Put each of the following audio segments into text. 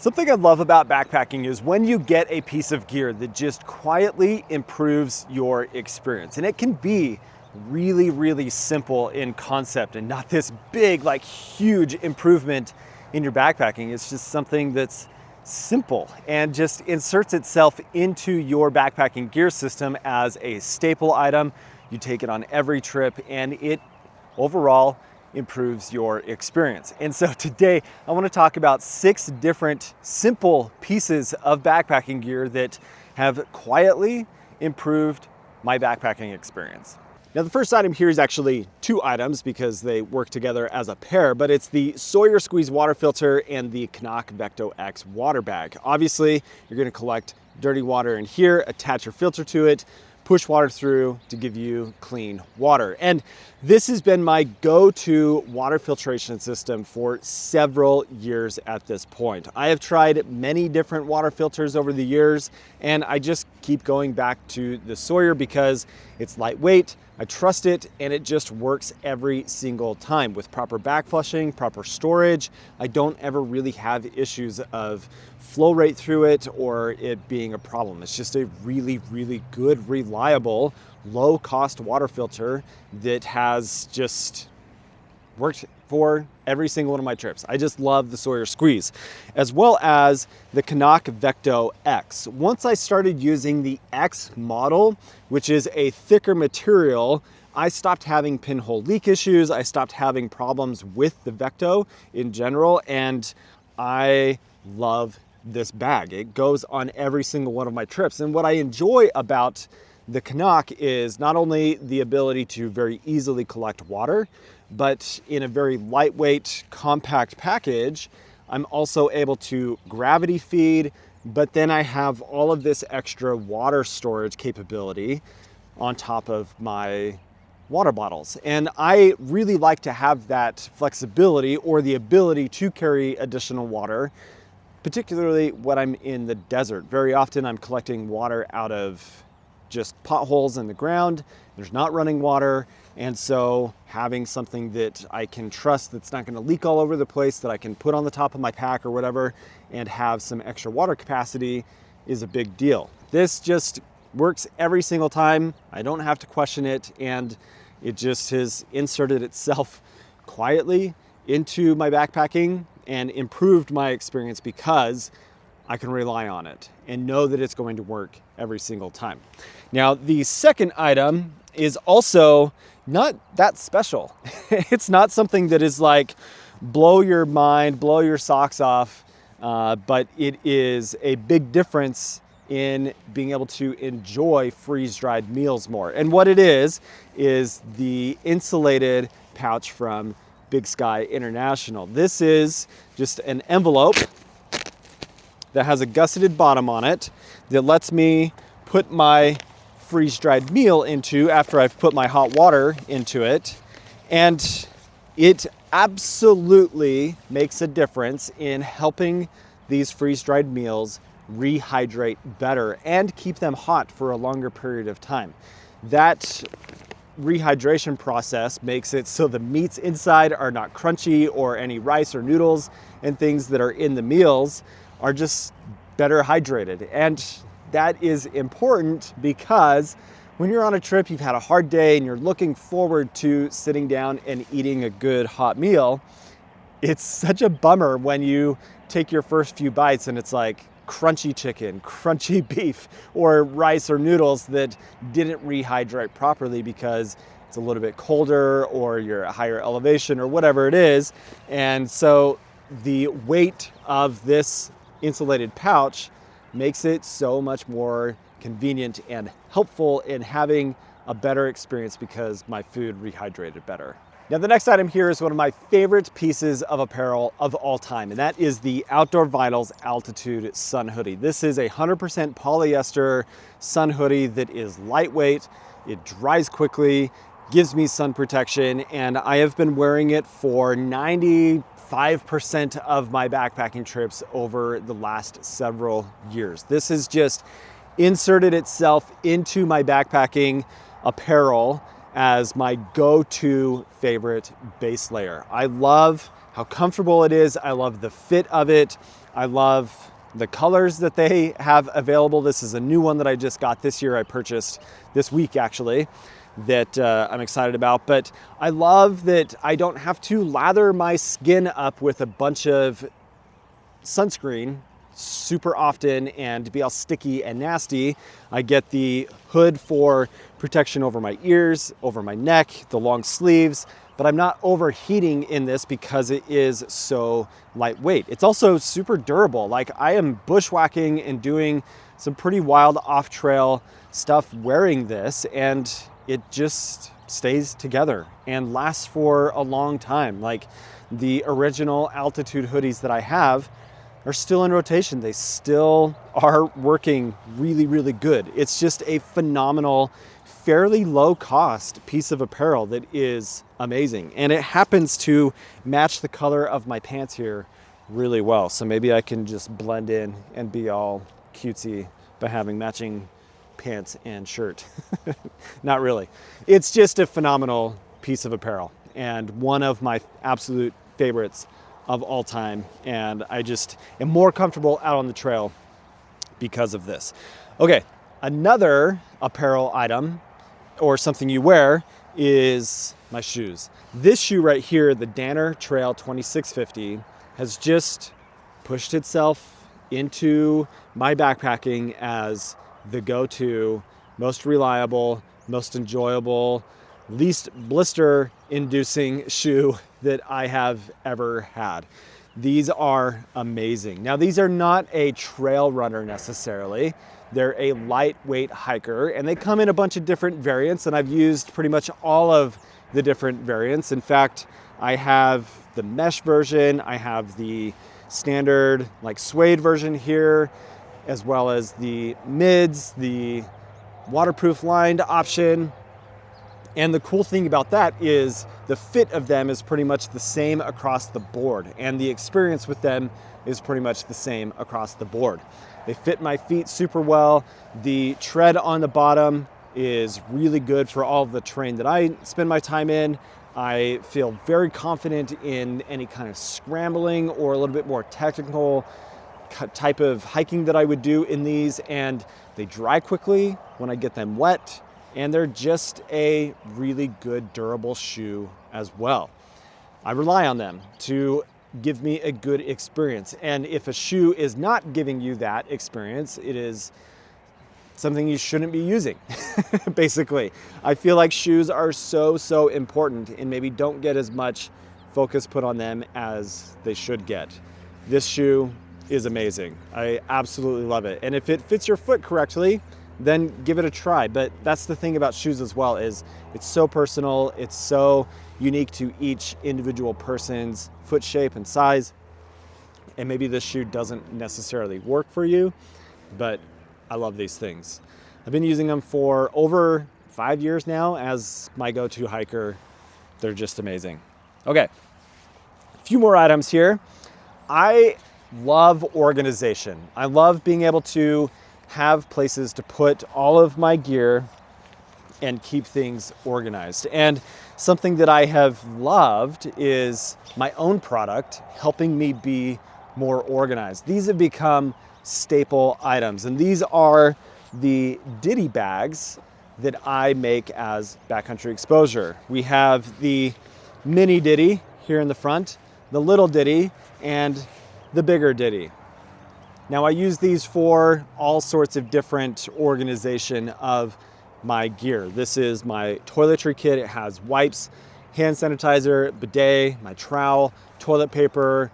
Something I love about backpacking is when you get a piece of gear that just quietly improves your experience. And it can be really, really simple in concept and not this big, like huge improvement in your backpacking. It's just something that's simple and just inserts itself into your backpacking gear system as a staple item. You take it on every trip and it overall improves your experience. And so today I want to talk about 6 different simple pieces of backpacking gear that have quietly improved my backpacking experience. Now the first item here is actually 2 items because they work together as a pair, but it's the Sawyer Squeeze water filter and the Canuck Vecto X water bag. Obviously, you're going to collect dirty water in here, attach your filter to it, push water through to give you clean water. And this has been my go-to water filtration system for several years at this point. I have tried many different water filters over the years, and I just keep going back to the Sawyer because it's lightweight, I trust it, and it just works every single time with proper back flushing, proper storage. I don't ever really have issues of flow rate through it or it being a problem. It's just a really, really good, reliable, low cost water filter that has just worked for every single one of my trips. I just love the Sawyer Squeeze, as well as the Canuck Vecto X. Once I started using the X model, which is a thicker material, I stopped having pinhole leak issues. I stopped having problems with the Vecto in general, and I love this bag. It goes on every single one of my trips. And what I enjoy about the Canuck is not only the ability to very easily collect water, but in a very lightweight, compact package, I'm also able to gravity feed, but then I have all of this extra water storage capability on top of my water bottles. And I really like to have that flexibility or the ability to carry additional water, particularly when I'm in the desert. Very often I'm collecting water out of just potholes in the ground. There's not running water. And so having something that I can trust that's not going to leak all over the place, that I can put on the top of my pack or whatever and have some extra water capacity is a big deal. This just works every single time. I don't have to question it, and it just has inserted itself quietly into my backpacking and improved my experience because I can rely on it and know that it's going to work every single time. Now, the second item is also not that special. It's not something that is like blow your mind, blow your socks off, but it is a big difference in being able to enjoy freeze-dried meals more. And what it is the Insulated pouch from Big Sky International. This is just an envelope that has a gusseted bottom on it that lets me put my freeze-dried meal into after I've put my hot water into it. And it absolutely makes a difference in helping these freeze-dried meals rehydrate better and keep them hot for a longer period of time. That rehydration process makes it so the meats inside are not crunchy, or any rice or noodles and things that are in the meals are just better hydrated. And that is important because when you're on a trip, you've had a hard day and you're looking forward to sitting down and eating a good hot meal, it's such a bummer when you take your first few bites and it's like crunchy chicken, crunchy beef, or rice or noodles that didn't rehydrate properly because it's a little bit colder or you're at higher elevation or whatever it is. And so the weight of this insulated pouch makes it so much more convenient and helpful in having a better experience because my food rehydrated better. Now the next item here is one of my favorite pieces of apparel of all time, and that is the Outdoor Vitals Altitude Sun Hoodie. This is a 100% polyester sun hoodie that is lightweight, it dries quickly, gives me sun protection, and I have been wearing it for 95% of my backpacking trips over the last several years. This has just inserted itself into my backpacking apparel as my go-to favorite base layer. I love how comfortable it is. I love the fit of it. I love the colors that they have available. This is a new one that I just got this year. I purchased this week actually, that I'm excited about. But I love that I don't have to lather my skin up with a bunch of sunscreen super often and be all sticky and nasty. I get the hood for protection over my ears, over my neck, the long sleeves, but I'm not overheating in this because it is so lightweight. It's also super durable. Like, I am bushwhacking and doing some pretty wild off-trail stuff wearing this, and it just stays together and lasts for a long time. Like, the original altitude hoodies that I have are still in rotation. They still are working really, really good. It's just a phenomenal, fairly low cost piece of apparel that is amazing. And it happens to match the color of my pants here really well. So maybe I can just blend in and be all cutesy by having matching pants and shirt. Not really. It's just a phenomenal piece of apparel and one of my absolute favorites of all time, and I just am more comfortable out on the trail because of this. Okay, another apparel item or something you wear is my shoes. This shoe right here, the Danner Trail 2650, has just pushed itself into my backpacking as the go-to, most reliable, most enjoyable, least blister inducing shoe that I have ever had. These are amazing. Now, these are not a trail runner necessarily. They're a lightweight hiker, and they come in a bunch of different variants, and I've used pretty much all of the different variants. In fact, I have the mesh version, I have the standard like suede version here, as well as the mids, the waterproof lined option. And the cool thing about that is the fit of them is pretty much the same across the board, and the experience with them is pretty much the same across the board. They fit my feet super well. The tread on the bottom is really good for all of the terrain that I spend my time in. I feel very confident in any kind of scrambling or a little bit more technical type of hiking that I would do in these, and they dry quickly when I get them wet. And they're just a really good, durable shoe as well. I rely on them to give me a good experience. And if a shoe is not giving you that experience, it is something you shouldn't be using, basically. I feel like shoes are so important and maybe don't get as much focus put on them as they should get. This shoe is amazing. I absolutely love it. And if it fits your foot correctly, then give it a try. But that's the thing about shoes as well, is it's so personal, it's so unique to each individual person's foot shape and size. And maybe this shoe doesn't necessarily work for you, but I love these things. I've been using them for over 5 years now as my go-to hiker. They're just amazing. Okay, a few more items here. I love organization. I love being able to have places to put all of my gear and keep things organized. And something that I have loved is my own product helping me be more organized. These have become staple items, and these are the Ditty bags that I make as Backcountry Exposure. We have the mini Ditty here in the front, the little Ditty, and the bigger Ditty. Now, I use these for all sorts of different organization of my gear. This is my toiletry kit. It has wipes, hand sanitizer, bidet, my trowel, toilet paper,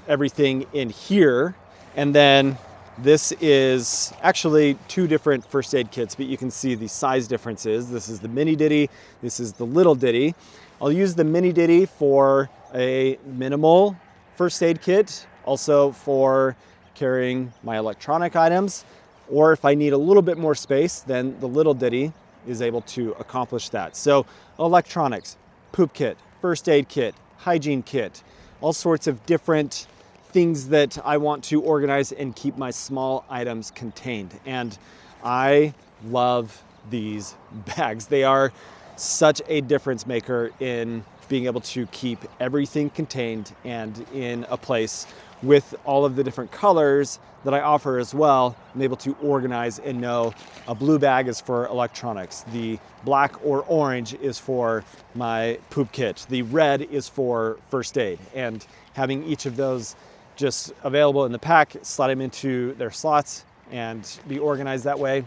everything in here. And then this is actually 2 different first aid kits, but you can see the size differences. This is the mini Ditty, this is the little Ditty. I'll use the mini Ditty for a minimal first aid kit, also for carrying my electronic items, or if I need a little bit more space, then the little Ditty is able to accomplish that. So electronics, poop kit, first aid kit, hygiene kit, all sorts of different things that I want to organize and keep my small items contained. And I love these bags. They are such a difference maker in being able to keep everything contained and in a place with all of the different colors that I offer as well, I'm able to organize and know a blue bag is for electronics, the black or orange is for my poop kit, the red is for first aid, and having each of those just available in the pack, slide them into their slots and be organized that way.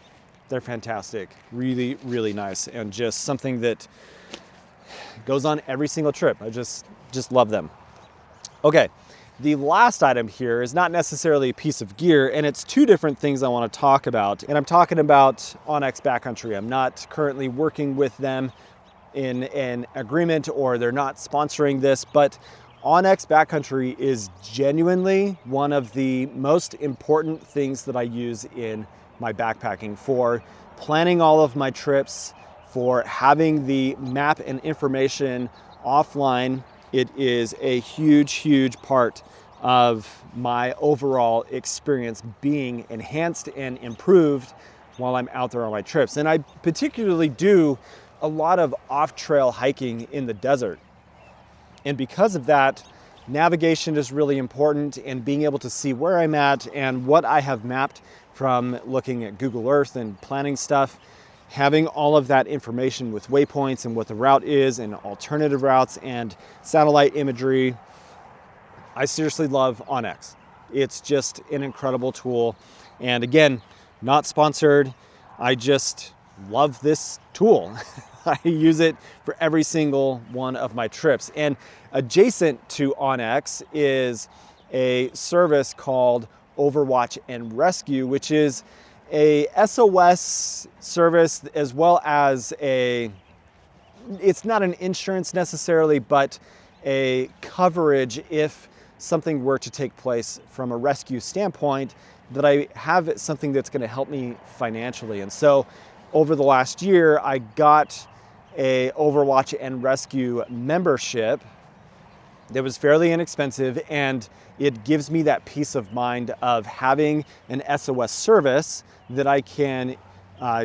They're fantastic, really, really nice, and just something that goes on every single trip. I just love them. Okay, the last item here is not necessarily a piece of gear, and it's two different things I want to talk about. And I'm talking about ONX Backcountry. I'm not currently working with them in an agreement, or they're not sponsoring this, but ONX Backcountry is genuinely one of the most important things that I use in my backpacking, for planning all of my trips, for having the map and information offline. It is a huge, huge part of my overall experience being enhanced and improved while I'm out there on my trips. And I particularly do a lot of off-trail hiking in the desert. And because of that, navigation is really important, and being able to see where I'm at and what I have mapped from looking at Google Earth and planning stuff, having all of that information with waypoints and what the route is and alternative routes and satellite imagery. I seriously love ONX. It's just an incredible tool. And again, not sponsored. I just love this tool. I use it for every single one of my trips. And adjacent to ONX is a service called Overwatch and Rescue, which is a SOS service, as well as it's not an insurance necessarily, but a coverage if something were to take place from a rescue standpoint, that I have something that's going to help me financially. And so over the last year, I got a Overwatch and Rescue membership that was fairly inexpensive, and it gives me that peace of mind of having an SOS service that I can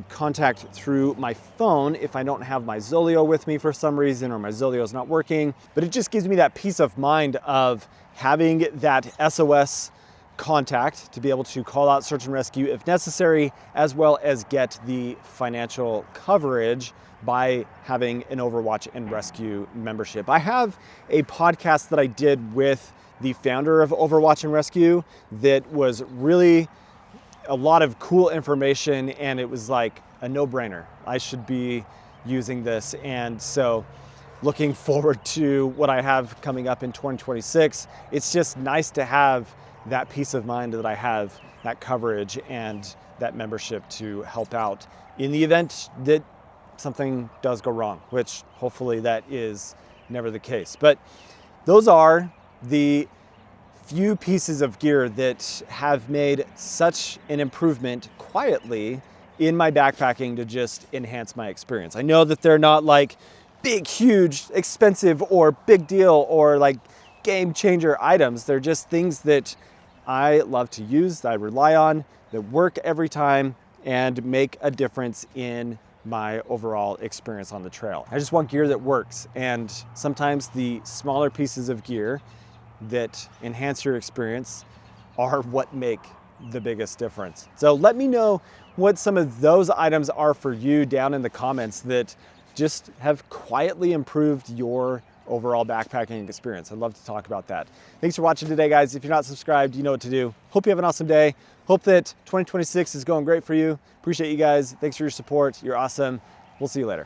contact through my phone if I don't have my Zoleo with me for some reason, or my Zoleo is not working. But it just gives me that peace of mind of having that SOS contact to be able to call out search and rescue if necessary, as well as get the financial coverage by having an Overwatch and Rescue membership. I have a podcast that I did with the founder of Overwatch and Rescue that was really a lot of cool information, and it was like a no-brainer. I should be using this. And so looking forward to what I have coming up in 2026. It's just nice to have that peace of mind that I have that coverage and that membership to help out in the event that something does go wrong, which hopefully that is never the case. But those are the few pieces of gear that have made such an improvement quietly in my backpacking to just enhance my experience. I know that they're not like big, huge, expensive, or big deal, or like game changer items. They're just things that I love to use, that I rely on, that work every time and make a difference in my overall experience on the trail. I just want gear that works, and sometimes the smaller pieces of gear that enhance your experience are what make the biggest difference. So let me know what some of those items are for you down in the comments that just have quietly improved your overall backpacking experience. I'd love to talk about that. Thanks for watching today, guys. If you're not subscribed, you know what to do. Hope you have an awesome day. Hope that 2026 is going great for you. Appreciate you guys. Thanks for your support. You're awesome. We'll see you later.